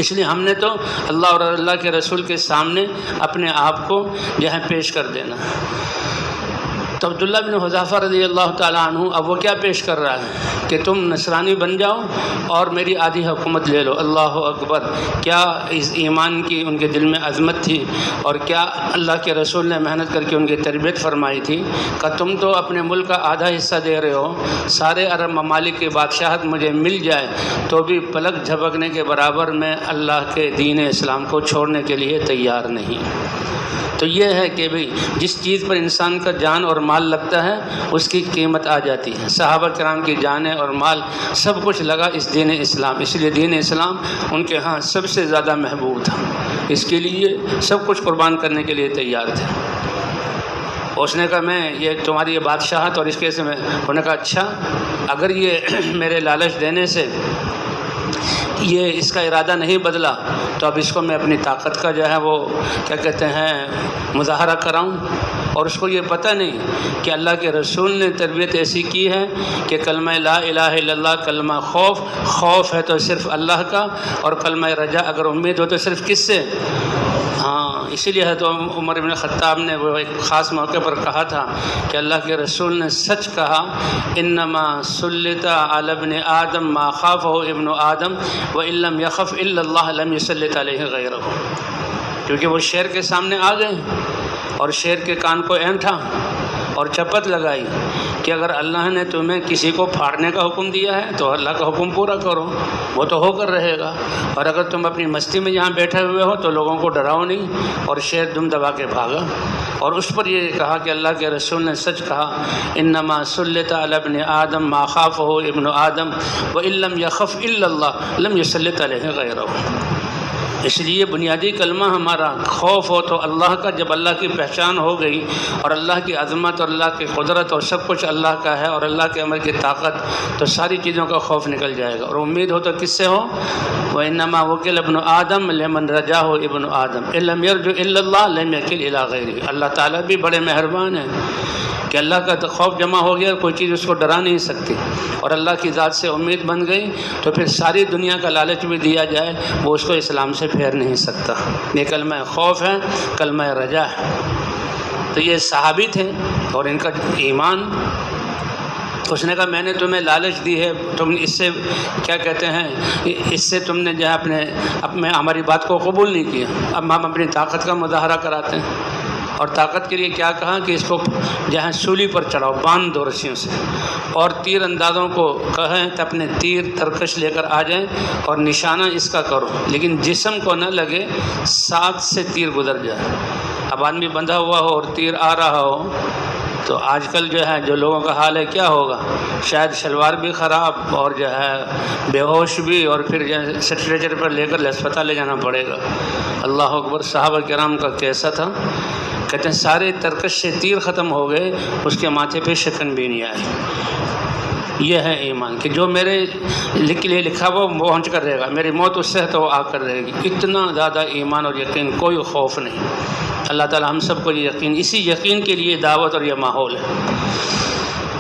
اس لیے ہم نے تو اللہ اور اللہ کے رسول کے سامنے اپنے آپ کو جو ہے پیش کر دینا۔ تو عبداللہ بن حذیفہ رضی اللہ تعالیٰ عنہ اب وہ کیا پیش کر رہا ہے کہ تم نصرانی بن جاؤ اور میری آدھی حکومت لے لو۔ اللہ اکبر! کیا اس ایمان کی ان کے دل میں عظمت تھی، اور کیا اللہ کے رسول نے محنت کر کے ان کی تربیت فرمائی تھی کہ تم تو اپنے ملک کا آدھا حصہ دے رہے ہو، سارے عرب ممالک کی بادشاہت مجھے مل جائے تو بھی پلک جھپکنے کے برابر میں اللہ کے دین اسلام کو چھوڑنے کے لیے تیار نہیں۔ تو یہ ہے کہ بھئی جس چیز پر انسان کا جان اور مال لگتا ہے اس کی قیمت آ جاتی ہے۔ صحابہ کرام کی جانیں اور مال سب کچھ لگا اس دین اسلام، اس لیے دین اسلام ان کے ہاں سب سے زیادہ محبوب تھا، اس کے لیے سب کچھ قربان کرنے کے لیے تیار تھے۔ اس نے کہا میں یہ تمہاری یہ بادشاہت اور اس کے سے میں، انہوں نے کہا اچھا اگر یہ میرے لالچ دینے سے یہ اس کا ارادہ نہیں بدلا تو اب اس کو میں اپنی طاقت کا جو ہے وہ کیا کہتے ہیں مظاہرہ کراؤں۔ اور اس کو یہ پتہ نہیں کہ اللہ کے رسول نے تربیت ایسی کی ہے کہ کلمہ لا الہ الا اللہ کلمہ خوف ہے تو صرف اللہ کا، اور کلمہ رجا اگر امید ہو تو صرف کس سے؟ ہاں، اسی لیے تو عمر بن خطاب نے وہ ایک خاص موقع پر کہا تھا کہ اللہ کے رسول نے سچ کہا، انما سلط علی ابن آدم ما خافہ ابن آدم وان لم یخف الا اللہ لم یسلط علیہ غیرہ، کیونکہ وہ شیر کے سامنے آ گئے اور شیر کے کان کو اینٹھا اور چپت لگائی کہ اگر اللہ نے تمہیں کسی کو پھاڑنے کا حکم دیا ہے تو اللہ کا حکم پورا کرو، وہ تو ہو کر رہے گا، اور اگر تم اپنی مستی میں یہاں بیٹھے ہوئے ہو تو لوگوں کو ڈراؤ نہیں۔ اور شیر دم دبا کے بھاگا، اور اس پر یہ کہا کہ اللہ کے رسول نے سچ کہا، انما سلط علی ابن آدم ما خافہ ابن آدم وان لم یخف الا اللہ لم یسلط علیہ غیرہ۔ اس لیے بنیادی کلمہ ہمارا خوف ہو تو اللہ کا، جب اللہ کی پہچان ہو گئی اور اللہ کی عظمت اور اللہ کی قدرت اور سب کچھ اللہ کا ہے اور اللہ کے امر کی طاقت، تو ساری چیزوں کا خوف نکل جائے گا۔ اور امید ہو تو کس سے ہو؟ وَإِنَّمَا وَكِلَ ابْنُ آدَمَ لِمَنْ رَجَاهُ ابن آدم إِن لَمْ يَرْجُ إِلَّا اللَّهَ لَمْ يَكِلْ إِلَىٰ غَيْرِهِ۔ اللہ تعالیٰ بھی بڑے مہربان ہیں کہ اللہ کا خوف جمع ہو گیا، کوئی چیز اس کو ڈرا نہیں سکتی، اور اللہ کی ذات سے امید بن گئی تو پھر ساری دنیا کا لالچ بھی دیا جائے وہ اس کو اسلام سے پھیر نہیں سکتا۔ یہ کلمہ خوف ہے، کلمہ رجا ہے۔ تو یہ صحابی تھے اور ان کا ایمان، اس نے کہا میں نے تمہیں لالچ دی ہے، تم اس سے کیا کہتے ہیں، اس سے تم نے جو ہے ہماری بات کو قبول نہیں کیا، اب ہم اپنی طاقت کا مظاہرہ کراتے ہیں۔ اور طاقت کے لیے کیا کہا کہ اس کو جہاں سولی پر چڑھاؤ، باندھ دو رسیوں سے، اور تیر اندازوں کو کہیں تو اپنے تیر ترکش لے کر آ جائیں اور نشانہ اس کا کرو، لیکن جسم کو نہ لگے، ساتھ سے تیر گزر جائے۔ اب آدمی بندھا ہوا ہو اور تیر آ رہا ہو تو آج کل جو ہے جو لوگوں کا حال ہے کیا ہوگا، شاید شلوار بھی خراب اور جو ہے بے ہوش بھی، اور پھر جو ہے اسٹریچر پر لے کر اسپتال لے جانا پڑے گا۔ اللہ اکبر! صحابہ کرام کا کیسا تھا، کہتے ہیں سارے ترکش سے تیر ختم ہو گئے، اس کے ماتھے پہ شکن بھی نہیں آئی۔ یہ ہے ایمان کہ جو میرے لیے لکھا وہ پہنچ کر رہے گا، میری موت اس سے تو وہ آ کر رہے گی۔ اتنا زیادہ ایمان اور یقین، کوئی خوف نہیں۔ اللہ تعالی ہم سب کو یہ یقین، اسی یقین کے لیے دعوت اور یہ ماحول ہے۔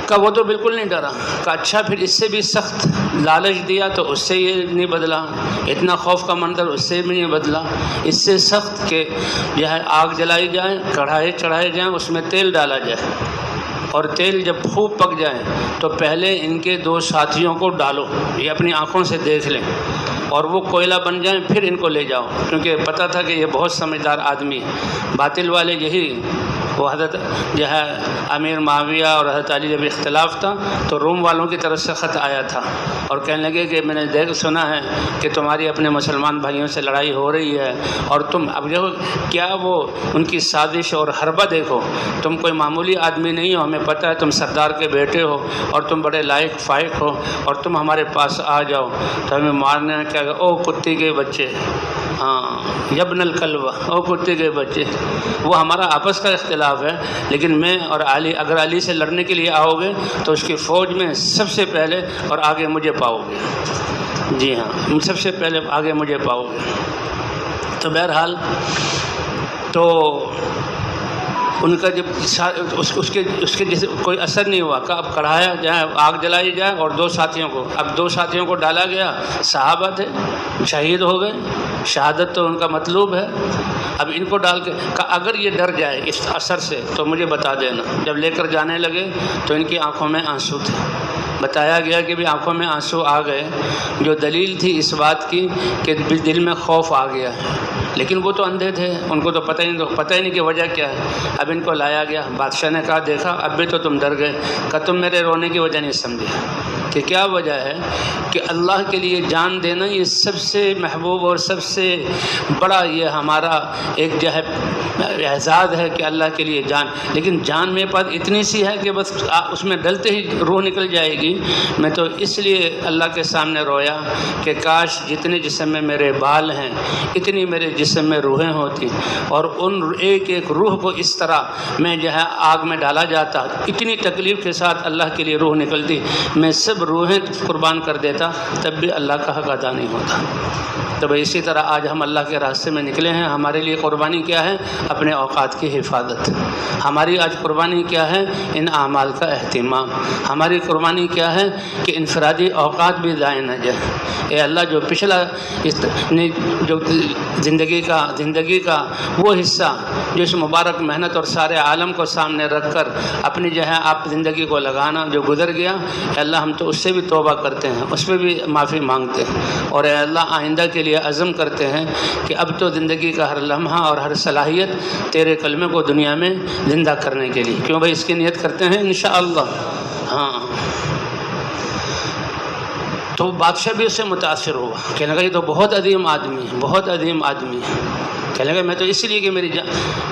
کہ وہ تو بالکل نہیں ڈرا، کہ اچھا پھر اس سے بھی سخت لالچ دیا تو اس سے یہ نہیں بدلا، اتنا خوف کا منظر اس سے بھی نہیں بدلا، اس سے سخت کہ جو ہے آگ جلائی جائے، کڑھائی چڑھائے جائیں، اس میں تیل ڈالا جائے، اور تیل جب خوب پک جائے تو پہلے ان کے 2 ساتھیوں کو ڈالو، یہ اپنی آنکھوں سے دیکھ لیں، اور وہ کوئلہ بن جائیں، پھر ان کو لے جاؤ، کیونکہ پتہ تھا کہ یہ بہت سمجھدار آدمی ہے۔ باطل والے یہی، وہ حضرت جو ہے امیر معاویہ اور حضرت علی جب اختلاف تھا تو روم والوں کی طرف سے خط آیا تھا، اور کہنے لگے کہ میں نے سنا ہے کہ تمہاری اپنے مسلمان بھائیوں سے لڑائی ہو رہی ہے، اور تم اب دیکھو کیا وہ ان کی سازش اور حربہ دیکھو، تم کوئی معمولی آدمی نہیں ہو، ہمیں پتہ ہے تم سردار کے بیٹے ہو اور تم بڑے لائق فائق ہو، اور تم ہمارے پاس آ جاؤ تو ہمیں مارنے کیا، او کتے کے بچے، ہاں یبن الکلبہ، او کتے کے بچے۔ وہ ہمارا آپس کا اختلاف ہے، لیکن میں اور علی، اگر علی سے لڑنے کے لیے آؤ گے تو اس کی فوج میں سب سے پہلے اور آگے مجھے پاؤ گے۔ جی ہاں، سب سے پہلے آگے مجھے پاؤ گے۔ تو بہرحال تو ان کا جب اس کے جیسے کوئی اثر نہیں ہوا کہ اب کڑھایا جائے، آگ جلائی جائے، اور 2 ساتھیوں کو، اب 2 ساتھیوں کو ڈالا گیا، صحابہ تھے، شہید ہو گئے، شہادت تو ان کا مطلوب ہے، اب ان کو ڈال کے کہ اگر یہ ڈر جائے اس اثر سے تو مجھے بتا دینا۔ جب لے کر جانے لگے تو ان کی آنکھوں میں آنسو تھے، بتایا گیا کہ بھی آنکھوں میں آنسو آ گئے، جو دلیل تھی اس بات کی کہ دل میں خوف آ گیا ہے، لیکن وہ تو اندھے تھے، ان کو تو پتہ ہی نہیں کہ وجہ کیا ہے۔ اب ان کو لایا گیا، بادشاہ نے کہا دیکھا اب بھی تو تم ڈر گئے، کہ تم میرے رونے کی وجہ نہیں سمجھے کہ کیا وجہ ہے کہ اللہ کے لیے جان دینا یہ سب سے محبوب اور سب سے بڑا یہ ہمارا ایک جو ہے اعزاز ہے کہ اللہ کے لیے جان، لیکن جان میرے پاس اتنی سی ہے کہ بس اس میں ڈلتے ہی روح نکل جائے گی۔ میں تو اس لیے اللہ کے سامنے رویا کہ کاش جتنے جسم میں میرے بال ہیں اتنی میرے جسم میں روحیں ہوتی، اور ان ایک ایک روح کو اس طرح میں جو ہے آگ میں ڈالا جاتا، اتنی تکلیف کے ساتھ اللہ کے لیے روح نکلتی، میں سب روحیں قربان کر دیتا، تب بھی اللہ کا حق ادا نہیں ہوتا۔ تو بھائی اسی طرح آج ہم اللہ کے راستے میں نکلے ہیں، ہمارے لیے قربانی کیا ہے؟ اپنے اوقات کی حفاظت۔ ہماری آج قربانی کیا ہے؟ ان اعمال کا اہتمام۔ ہماری قربانی کیا ہے کہ انفرادی اوقات بھی ضائع نہ جائے۔ اے اللہ جو پچھلا جو زندگی کا وہ حصہ جو اس مبارک محنت اور سارے عالم کو سامنے رکھ کر اپنی جو ہے آپ زندگی کو لگانا جو گزر گیا، اے اللہ ہم تو اس سے بھی توبہ کرتے ہیں، اس پہ بھی معافی مانگتے ہیں، اور اے اللہ آئندہ کے لیے عزم کرتے ہیں کہ اب تو زندگی کا ہر لمحہ اور ہر صلاحیت تیرے کلمے کو دنیا میں زندہ کرنے کے لیے، کیوں بھائی اس کی نیت کرتے ہیں انشاءاللہ۔ ہاں تو بادشاہ بھی اس سے متاثر ہوا، کہنے لگا یہ تو بہت عظیم آدمی ہے، بہت عظیم آدمی ہے، کہنے لگا میں تو اس لیے کہ میری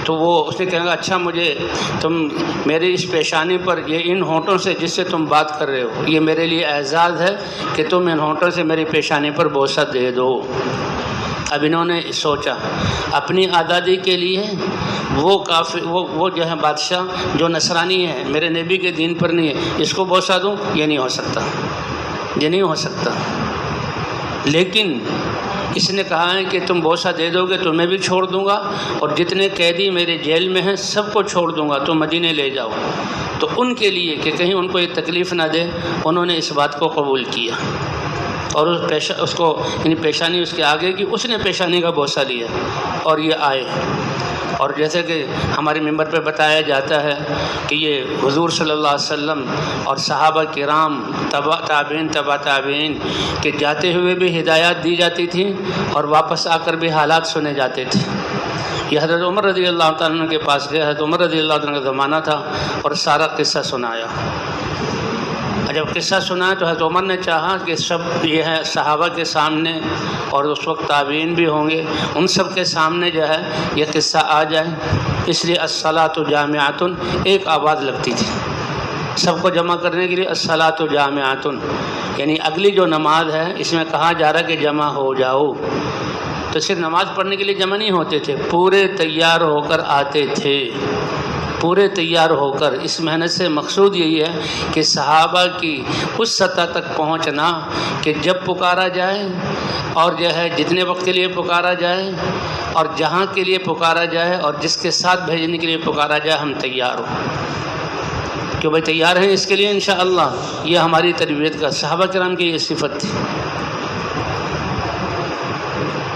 تو وہ اس نے کہنے لگا اچھا مجھے تم میری اس پیشانی پر یہ ان ہونٹوں سے جس سے تم بات کر رہے ہو یہ میرے لیے اعزاز ہے کہ تم ان ہونٹوں سے میری پیشانی پر بوسہ دے دو۔ اب انہوں نے سوچا اپنی آزادی کے لیے وہ جو ہے بادشاہ جو نصرانی ہے میرے نبی کے دین پر نہیں ہے، اس کو بوسہ دوں، یہ نہیں ہو سکتا، یہ نہیں ہو سکتا۔ لیکن اس نے کہا ہے کہ تم بوسہ دے دو گے تو میں بھی چھوڑ دوں گا، اور جتنے قیدی میرے جیل میں ہیں سب کو چھوڑ دوں گا، تو مدینے لے جاؤ۔ تو ان کے لیے کہ کہیں ان کو یہ تکلیف نہ دے، انہوں نے اس بات کو قبول کیا، اور اس کو یعنی پیشانی اس کے آگے کی، اس نے پیشانی کا بوسہ لیا اور یہ آئے۔ اور جیسے کہ ہمارے ممبر پہ بتایا جاتا ہے کہ یہ حضور صلی اللہ علیہ وسلم اور صحابہ کرام تابعین کہ جاتے ہوئے بھی ہدایات دی جاتی تھی اور واپس آ کر بھی حالات سنے جاتے تھے۔ یہ حضرت عمر رضی اللہ تعالیٰ عنہ کے پاس گئے، حضرت عمر رضی اللہ تعالیٰ عنہ کا زمانہ تھا، اور سارا قصہ سنایا۔ جب قصہ سنا تو حضرت عمر نے چاہا کہ سب یہ ہے صحابہ کے سامنے اور اس وقت تابعین بھی ہوں گے، ان سب کے سامنے جو ہے یہ قصہ آ جائے، اس لیے الصلاۃ جامعۃ ایک آواز لگتی تھی سب کو جمع کرنے کے لیے، الصلاۃ جامعۃ یعنی اگلی جو نماز ہے اس میں کہا جا رہا ہے کہ جمع ہو جاؤ۔ تو صرف نماز پڑھنے کے لیے جمع نہیں ہوتے تھے، پورے تیار ہو کر آتے تھے، پورے تیار ہو کر۔ اس محنت سے مقصود یہی ہے کہ صحابہ کی اس سطح تک پہنچنا کہ جب پکارا جائے اور جو ہے جتنے وقت کے لیے پکارا جائے اور جہاں کے لیے پکارا جائے اور جس کے ساتھ بھیجنے کے لیے پکارا جائے ہم تیار ہوں، کہ بھائی تیار ہیں اس کے لیے انشاءاللہ۔ یہ ہماری تربیت کا صحابہ کرام کی یہ صفت تھی،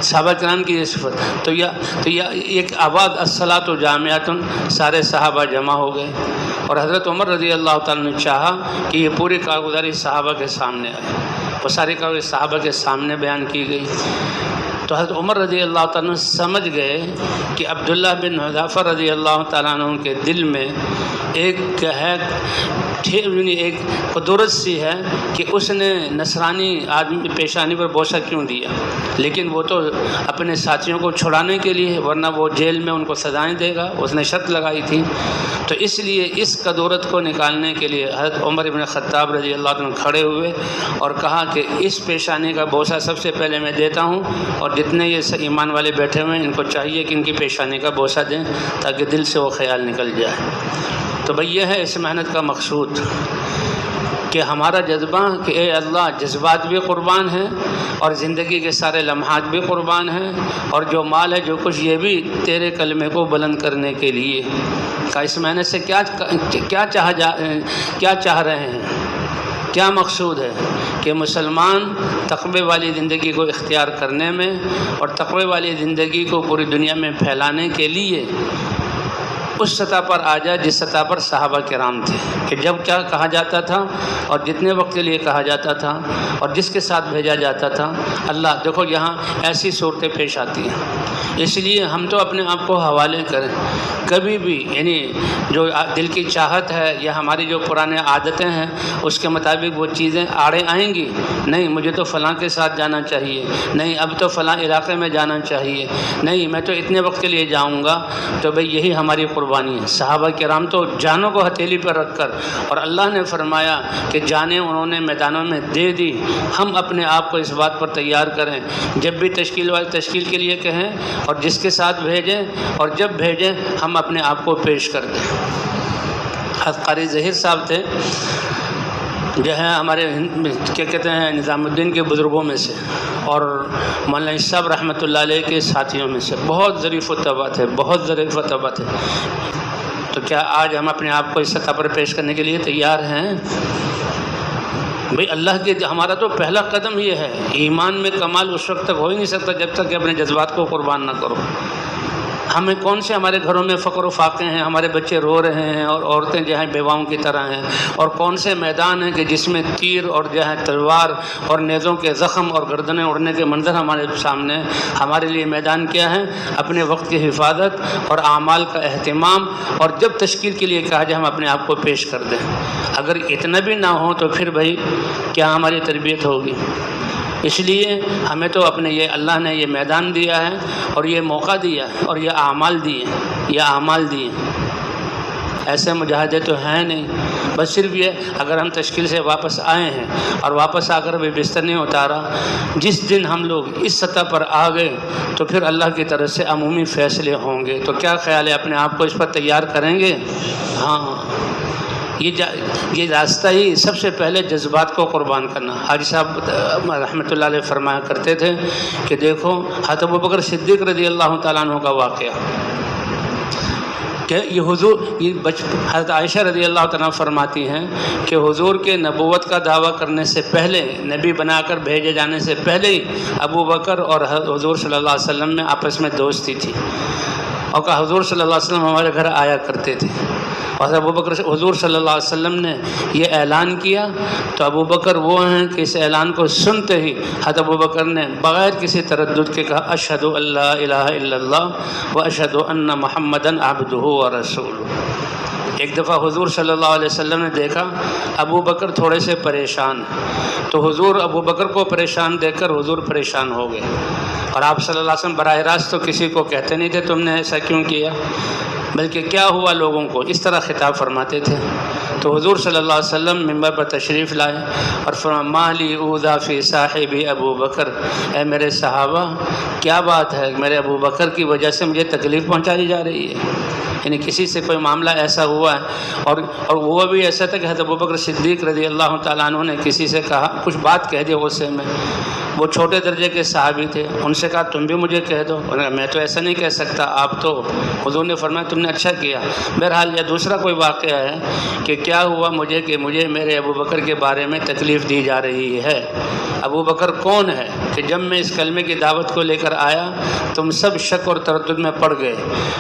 صحابہ کرام کی یہ صفت۔ تو یہ ایک آواز الصلاۃ جامعۃ، سارے صحابہ جمع ہو گئے، اور حضرت عمر رضی اللہ تعالیٰ نے چاہا کہ یہ پوری کارگزاری صحابہ کے سامنے آئے، وہ ساری کارگزاری صحابہ کے سامنے بیان کی گئی۔ تو حضرت عمر رضی اللہ تعالیٰ عنہ سمجھ گئے کہ عبداللہ بن حذافہ رضی اللہ تعالیٰ عنہ کے دل میں ایک ہے ایک قدرت سی ہے کہ اس نے نصرانی آدمی پیشانی پر بوسہ کیوں دیا، لیکن وہ تو اپنے ساتھیوں کو چھڑانے کے لیے، ورنہ وہ جیل میں ان کو سزائیں دے گا، اس نے شرط لگائی تھی۔ تو اس لیے اس قدرت کو نکالنے کے لیے حضرت عمر بن خطاب رضی اللہ عنہ کھڑے ہوئے اور کہا کہ اس پیشانی کا بوسہ سب سے پہلے میں دیتا ہوں، اور جتنے یہ ایمان والے بیٹھے ہوئے ہیں ان کو چاہیے کہ ان کی پیشانی کا بوسہ دیں تاکہ دل سے وہ خیال نکل جائے۔ تو بھئی یہ ہے اس محنت کا مقصود کہ ہمارا جذبہ کہ اے اللہ جذبات بھی قربان ہیں اور زندگی کے سارے لمحات بھی قربان ہیں اور جو مال ہے جو کچھ یہ بھی تیرے کلمے کو بلند کرنے کے لیے۔ کہ اس معنی سے کیا چاہ رہے ہیں، کیا مقصود ہے کہ مسلمان تقوی والی زندگی کو اختیار کرنے میں اور تقوی والی زندگی کو پوری دنیا میں پھیلانے کے لیے اس سطح پر آ جائے جس سطح پر صحابہ کرام تھے، کہ جب کیا کہا جاتا تھا اور جتنے وقت کے لیے کہا جاتا تھا اور جس کے ساتھ بھیجا جاتا تھا، اللہ دیکھو یہاں ایسی صورتیں پیش آتی ہیں۔ اس لیے ہم تو اپنے آپ کو حوالے کریں، کبھی بھی یعنی جو دل کی چاہت ہے یا ہماری جو پرانے عادتیں ہیں اس کے مطابق وہ چیزیں آڑے آئیں گی، نہیں مجھے تو فلاں کے ساتھ جانا چاہیے، نہیں اب تو فلاں علاقے میں جانا چاہیے، نہیں میں تو اتنے وقت کے لیے جاؤں گا، تو بھئی یہی ہماری قربانی ہے۔ صحابہ کرام تو جانوں کو ہتھیلی پر رکھ کر، اور اللہ نے فرمایا کہ جانیں انہوں نے میدانوں میں دے دی، ہم اپنے آپ کو اس بات پر تیار کریں، جب بھی تشکیل کے لیے کہیں اور جس کے ساتھ بھیجیں اور جب بھیجیں ہم اپنے آپ کو پیش کر دیں۔ حضرت قاری ظہیر صاحب تھے جو ہیں ہمارے کیا کہتے ہیں نظام الدین کے بزرگوں میں سے اور مولانا صاحب رحمۃ اللہ علیہ کے ساتھیوں میں سے، بہت ظریف و طبع تھے، بہت ظریف و طبع تھے۔ تو کیا آج ہم اپنے آپ کو اس سطح پر پیش کرنے کے لیے تیار ہیں؟ بھئی اللہ کے ہمارا تو پہلا قدم یہ ہے، ایمان میں کمال اس وقت تک ہو ہی نہیں سکتا جب تک کہ اپنے جذبات کو قربان نہ کرو۔ ہمیں کون سے ہمارے گھروں میں فقر و فاقے ہیں، ہمارے بچے رو رہے ہیں اور عورتیں جو ہیں بیواؤں کی طرح ہیں، اور کون سے میدان ہیں کہ جس میں تیر اور جو ہے تلوار اور نیزوں کے زخم اور گردنیں اڑنے کے منظر ہمارے سامنے۔ ہمارے لیے میدان کیا ہے؟ اپنے وقت کی حفاظت اور اعمال کا اہتمام، اور جب تشکیل کے لیے کہا جائے ہم اپنے آپ کو پیش کر دیں۔ اگر اتنا بھی نہ ہو تو پھر بھائی کیا ہماری تربیت ہوگی؟ اس لیے ہمیں تو اپنے یہ اللہ نے یہ میدان دیا ہے اور یہ موقع دیا ہے اور یہ اعمال دیے، ایسے مجاہدے تو ہیں نہیں، بس صرف یہ اگر ہم تشکیل سے واپس آئے ہیں اور واپس آ کر بھی بستر نہیں اتارا، جس دن ہم لوگ اس سطح پر آ گئے تو پھر اللہ کی طرف سے عمومی فیصلے ہوں گے۔ تو کیا خیال ہے، اپنے آپ کو اس پر تیار کریں گے؟ ہاں، یہ راستہ ہی سب سے پہلے جذبات کو قربان کرنا۔ حاجی صاحب رحمۃ اللہ علیہ فرمایا کرتے تھے کہ دیکھو حضرت ابوبکر صدیق رضی اللہ تعالیٰ عنہ کا واقعہ کہ حضرت عائشہ رضی اللہ تعالیٰ فرماتی ہیں کہ حضور کے نبوت کا دعویٰ کرنے سے پہلے، نبی بنا کر بھیجے جانے سے پہلے ہی ابوبکر اور حضور صلی اللہ علیہ وسلم میں آپس میں دوستی تھی، اور کہ حضور صلی اللہ علیہ وسلم ہمارے گھر آیا کرتے تھے، اور حضور صلی اللہ علیہ وسلم نے یہ اعلان کیا تو ابوبکر وہ ہیں کہ اس اعلان کو سنتے ہی حضرت ابوبکر نے بغیر کسی تردد کے کہا اشہد ان لا الہ الا اللہ و اشہد ان محمدً عبدہ و رسولہ۔ ایک دفعہ حضور صلی اللہ علیہ وسلم نے دیکھا ابوبکر تھوڑے سے پریشان ہیں، تو حضور ابوبکر کو پریشان دیکھ کر حضور پریشان ہو گئے، اور آپ صلی اللہ علیہ وسلم براہ راست تو کسی کو کہتے نہیں تھے تم نے ایسا کیوں کیا، بلکہ کیا ہوا لوگوں کو اس طرح خطاب فرماتے تھے۔ تو حضور صلی اللہ علیہ وسلم ممبر پر تشریف لائے اور فرمایا ما لی اوذی فی صاحبی ابو بکر، اے میرے صحابہ کیا بات ہے، میرے ابو بکر کی وجہ سے مجھے تکلیف پہنچائی جا رہی ہے، یعنی کسی سے کوئی معاملہ ایسا ہوا ہے، اور وہ بھی ایسا تھا کہ حضرت ابوبکر صدیق رضی اللہ تعالیٰ عنہ نے کسی سے کہا، کچھ بات کہہ دی غصے میں، وہ چھوٹے درجے کے صحابی تھے، ان سے کہا تم بھی مجھے کہہ دو، میں تو ایسا نہیں کہہ سکتا، آپ تو، حضور نے فرمایا تم نے اچھا کیا۔ بہرحال یہ دوسرا کوئی واقعہ ہے کہ کیا ہوا مجھے کہ مجھے میرے ابو بکر کے بارے میں تکلیف دی جا رہی ہے۔ ابو بکر کون ہے کہ جب میں اس کلمے کی دعوت کو لے کر آیا تم سب شک اور تردد میں پڑ گئے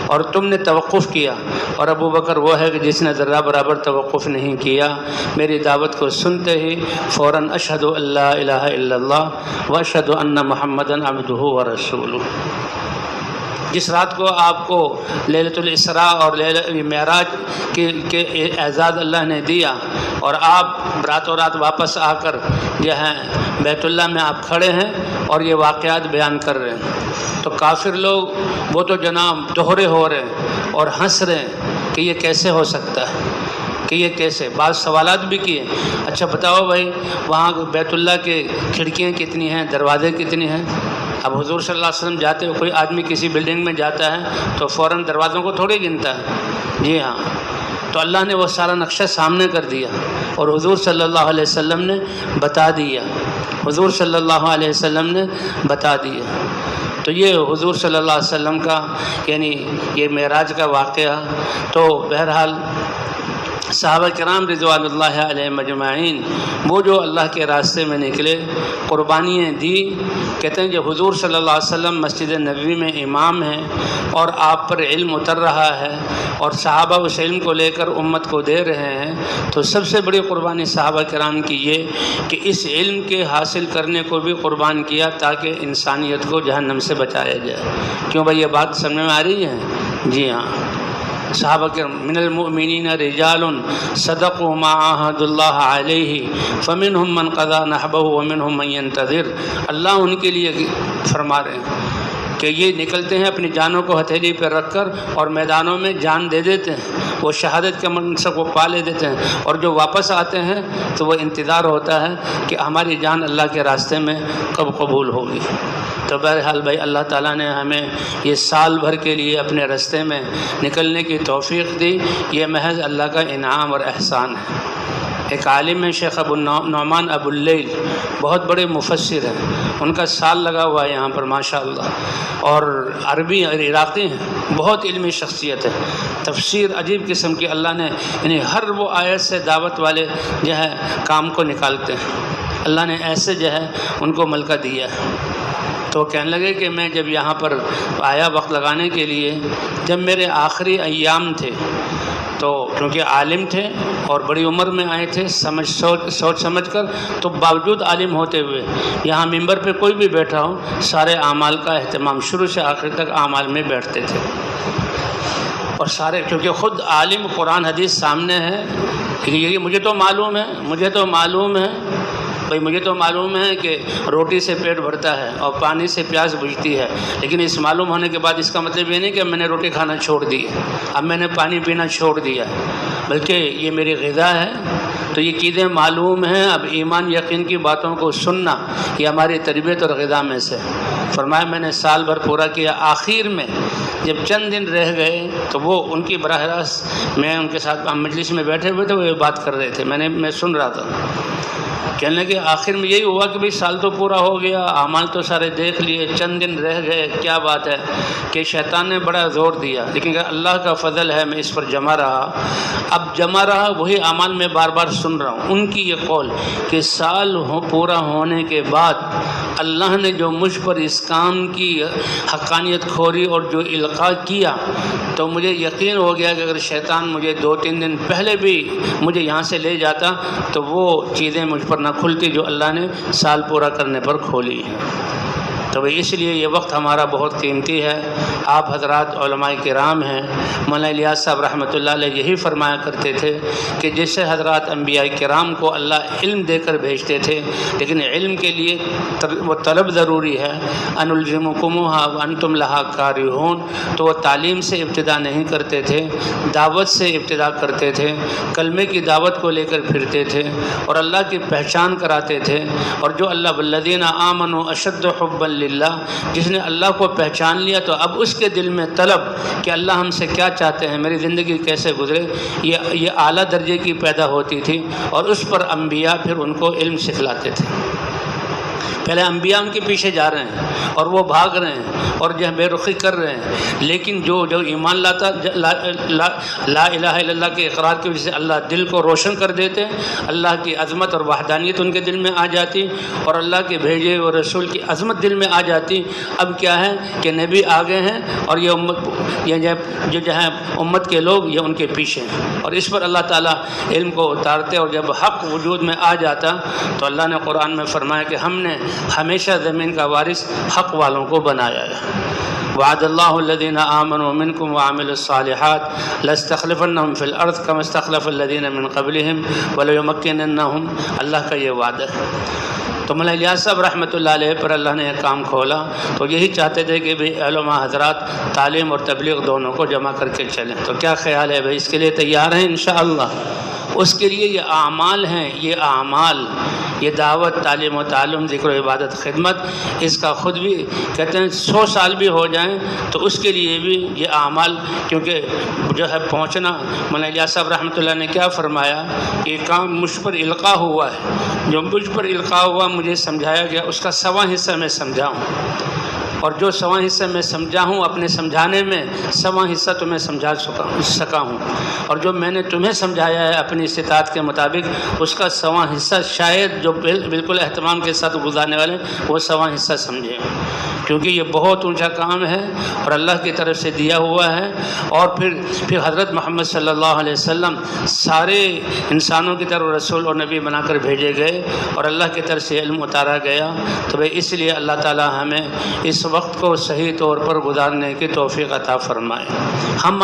اور تم نے توقف کیا، اور ابو بکر وہ ہے کہ جس نے ذرہ برابر توقف نہیں کیا، میری دعوت کو سنتے ہی فوراً اشہد ان لا الہ الا اللہ و اشہد ان محمدً عبدہ و رسولہ۔ جس رات کو آپ کو لیلۃ الاسراء اور معراج کے اعزاز اللہ نے دیا، اور آپ راتوں رات واپس آ کر جو ہے بیت اللہ میں آپ کھڑے ہیں اور یہ واقعات بیان کر رہے ہیں، تو کافر لوگ وہ تو جناب دوہرے ہو رہے ہیں اور ہنس رہے ہیں کہ یہ کیسے ہو سکتا ہے، کہ یہ کیسے، بعض سوالات بھی کیے، اچھا بتاؤ بھائی وہاں بیت اللہ کے کھڑکیاں کتنی ہیں، دروازے کتنے ہیں؟ اب حضور صلی اللہ علیہ وسلم جاتے ہوئے کوئی آدمی کسی بلڈنگ میں جاتا ہے تو فوراً دروازوں کو تھوڑی گنتا ہے، جی ہاں، تو اللہ نے وہ سارا نقشہ سامنے کر دیا اور حضور صلی اللہ علیہ وسلم نے بتا دیا، حضور صلی اللہ علیہ وسلم نے بتا دیا۔ تو یہ حضور صلی اللہ علیہ وسلم کا یعنی یہ معراج کا واقعہ، تو بہرحال صحابہ کرام رضوان اللہ علیہم اجمعین وہ جو اللہ کے راستے میں نکلے، قربانیاں دی، کہتے ہیں جب حضور صلی اللہ علیہ وسلم مسجد نبوی میں امام ہیں اور آپ پر علم اتر رہا ہے اور صحابہ اس علم کو لے کر امت کو دے رہے ہیں، تو سب سے بڑی قربانی صحابہ کرام کی یہ کہ اس علم کے حاصل کرنے کو بھی قربان کیا تاکہ انسانیت کو جہنم سے بچایا جائے۔ کیوں بھائی یہ بات سمجھ میں آ رہی ہے؟ جی ہاں، صحابہ کے من المؤمنین رجال صدقوا ما عاهدوا اللہ علیہ فمنہم من قضى نحبہ ومنہم من ينتظر۔ اللہ ان کے لیے فرما رہے ہیں کہ یہ نکلتے ہیں اپنی جانوں کو ہتھیلی پہ رکھ کر اور میدانوں میں جان دے دیتے ہیں، وہ شہادت کے منصب کو پا لے دیتے ہیں، اور جو واپس آتے ہیں تو وہ انتظار ہوتا ہے کہ ہماری جان اللہ کے راستے میں کب قبول ہوگی۔ تو بہرحال بھائی اللہ تعالیٰ نے ہمیں یہ سال بھر کے لیے اپنے راستے میں نکلنے کی توفیق دی، یہ محض اللہ کا انعام اور احسان ہے۔ ایک عالم ہے شیخ ابو نعمان ابو اللیل، بہت بڑے مفسر ہیں، ان کا سال لگا ہوا ہے یہاں پر ماشاءاللہ، اور عربی اور عراقی ہیں، بہت علمی شخصیت ہے، تفسیر عجیب قسم کی اللہ نے یعنی ہر وہ آیت سے دعوت والے جو ہے کام کو نکالتے ہیں، اللہ نے ایسے جو ہے ان کو ملکہ دیا ہے۔ تو کہنے لگے کہ میں جب یہاں پر آیا وقت لگانے کے لیے، جب میرے آخری ایام تھے تو کیونکہ عالم تھے اور بڑی عمر میں آئے تھے سوچ سمجھ کر، تو باوجود عالم ہوتے ہوئے یہاں ممبر پہ کوئی بھی بیٹھا ہو سارے اعمال کا اہتمام شروع سے آخر تک اعمال میں بیٹھتے تھے، اور سارے کیونکہ خود عالم قرآن حدیث سامنے ہے، یہ مجھے تو معلوم ہے بھائی، مجھے تو معلوم ہے کہ روٹی سے پیٹ بھرتا ہے اور پانی سے پیاس بجھتی ہے، لیکن اس معلوم ہونے کے بعد اس کا مطلب یہ نہیں کہ میں نے روٹی کھانا چھوڑ دی ہے، اب میں نے پانی پینا چھوڑ دیا ہے، بلکہ یہ میری غذا ہے۔ تو یہ چیزیں معلوم ہیں، اب ایمان یقین کی باتوں کو سننا یہ ہماری تربیت اور غذا میں سے۔ فرمایا میں نے سال بھر پورا کیا، آخر میں جب چند دن رہ گئے تو وہ ان کی براہ راست میں ان کے ساتھ مجلس میں بیٹھے ہوئے تھے، وہ یہ بات کر رہے تھے، میں سن رہا تھا، کہنے لگے آخر میں یہی ہوا کہ بھئی سال تو پورا ہو گیا، اعمال تو سارے دیکھ لیے، چند دن رہ گئے، کیا بات ہے کہ شیطان نے بڑا زور دیا، لیکن اللہ کا فضل ہے میں اس پر جمع رہا، اب جمع رہا وہی اعمال میں بار بار سن رہا ہوں۔ ان کی یہ قول کہ سال پورا ہونے کے بعد اللہ نے جو مجھ پر اس کام کی حقانیت کھوری اور جو القاء کیا، تو مجھے یقین ہو گیا کہ اگر شیطان مجھے 2-3 دن پہلے بھی مجھے یہاں سے لے جاتا تو وہ چیزیں مجھ پر نہ کھلتی جو اللہ نے سال پورا کرنے پر کھولی ہے۔ تو اس لیے یہ وقت ہمارا بہت قیمتی ہے۔ آپ حضرات علماء کرام ہیں، مولانا الیاس صاحب رحمۃ اللہ علیہ یہی فرمایا کرتے تھے کہ جیسے حضرات انبیاء کرام کو اللہ علم دے کر بھیجتے تھے، لیکن علم کے لیے وہ طلب ضروری ہے، ان الزمکموہا وانتم لہا کارہون، تو وہ تعلیم سے ابتدا نہیں کرتے تھے، دعوت سے ابتدا کرتے تھے، کلمے کی دعوت کو لے کر پھرتے تھے اور اللہ کی پہچان کراتے تھے، اور جو اللہ والذین آمنوا اشد حبا للہ، جس نے اللہ کو پہچان لیا تو اب اس کے دل میں طلب کہ اللہ ہم سے کیا چاہتے ہیں، میری زندگی کیسے گزرے، یہ اعلیٰ درجے کی پیدا ہوتی تھی، اور اس پر انبیاء پھر ان کو علم سکھلاتے تھے۔ پہلے انبیاء ان کے پیچھے جا رہے ہیں اور وہ بھاگ رہے ہیں اور جو بے رخی کر رہے ہیں، لیکن جو ایمان لاتا لا الہ الا اللہ کے اقرار کی وجہ سے اللہ دل کو روشن کر دیتے، اللہ کی عظمت اور وحدانیت ان کے دل میں آ جاتی، اور اللہ کے بھیجے اور رسول کی عظمت دل میں آ جاتی۔ اب کیا ہے کہ نبی آگے ہیں اور یہ امت، یہ جو ہے امت کے لوگ یہ ان کے پیچھے ہیں، اور اس پر اللہ تعالیٰ علم کو اتارتے، اور جب حق وجود میں آ جاتا تو اللہ نے قرآن میں فرمایا کہ ہم نے ہمیشہ زمین کا وارث حق والوں کو بنایا ہے۔ وعد اللہ الذین آمنوا منکم وعملوا الصالحات لاستخلفنہم فی الارض کما استخلف الذین من قبلہم ولیمکننہم، اللہ کا یہ وعدہ ہے۔ تو مولانا الیاس صاحب رحمۃ اللہ علیہ پر اللہ نے یہ کام کھولا، تو یہی چاہتے تھے کہ بھی علماء حضرات تعلیم اور تبلیغ دونوں کو جمع کر کے چلیں۔ تو کیا خیال ہے بھائی، اس کے لیے تیار ہیں انشاءاللہ؟ اس کے لیے یہ اعمال ہیں، یہ اعمال یہ دعوت، تعلیم و تعلم، ذکر و عبادت، خدمت، اس کا خود بھی کہتے ہیں 100 سال بھی ہو جائیں تو اس کے لیے بھی یہ اعمال، کیونکہ جو ہے پہنچنا، مولانا الیاس صاحب رحمۃ اللہ نے کیا فرمایا کہ یہ کام مجھ پر القاء ہوا ہے، جو مجھ پر القاء ہوا مجھے سمجھایا گیا اس کا 1واں حصہ میں سمجھا ہوں، اور جو 1واں حصہ میں سمجھا ہوں اپنے سمجھانے میں 1واں حصہ تمہیں سمجھا سکا ہوں، اور جو میں نے تمہیں سمجھایا ہے اپنی استطاعت کے مطابق اس کا 1واں حصہ شاید جو بالکل اہتمام کے ساتھ گزارنے والے وہ 1واں حصہ سمجھیں، کیونکہ یہ بہت اونچا کام ہے اور اللہ کی طرف سے دیا ہوا ہے۔ اور پھر حضرت محمد صلی اللہ علیہ وسلم سارے انسانوں کی طرف رسول اور نبی بنا کر بھیجے گئے اور اللہ کی طرف سے علم اتارا گیا، تو اس لیے اللہ تعالی ہمیں اس وقت کو صحیح طور پر گزارنے کی توفیق عطا فرمائے۔ ہم